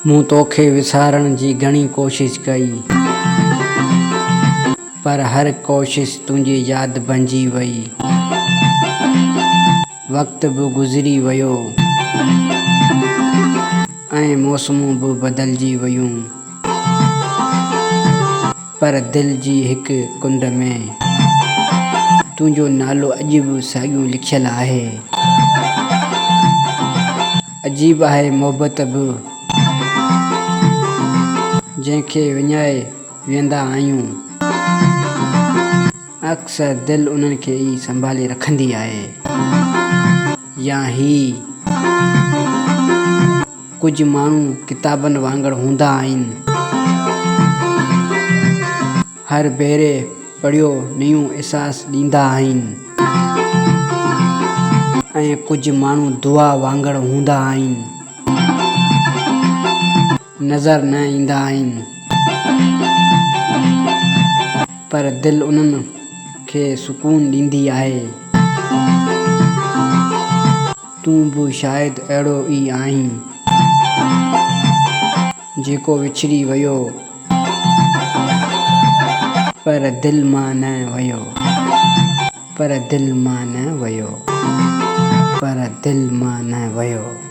मूं तोखे विसारण जी घणी कोशिश कई, पर हर कोशिश तुंहिंजी यादि बणिजी वई। वक़्तु बि गुज़री वियो ऐं मौसमूं बि बदिलजी वयूं, पर दिलि जी हिक कुंड में तुंहिंजो नालो अॼु बि साॻियो लिखियलु आहे। अजीब आहे मोहबत बि, जंहिंखे विञाए वेंदा आहियूं, अक्सर दिलि उन्हनि खे ई संभाले रखंदी आहे। या ही कुझु माण्हू किताबनि वांगुरु हूंदा आहिनि, हर भेरे पढ़ियो नयूं अहसास ॾींदा आहिनि, ऐं कुझु माण्हू दुआ वांगुरु हूंदा आहिनि, नज़र न ईंदा आहिनि, पर दिलि उन्हनि खे सुकून ॾींदी आहे। तूं बि शायदि अहिड़ो ई आहीं, जेको विछड़ी वियो पर दिलि मां न वियो, पर दिलि मां न वियो, पर दिलि मां न वियो।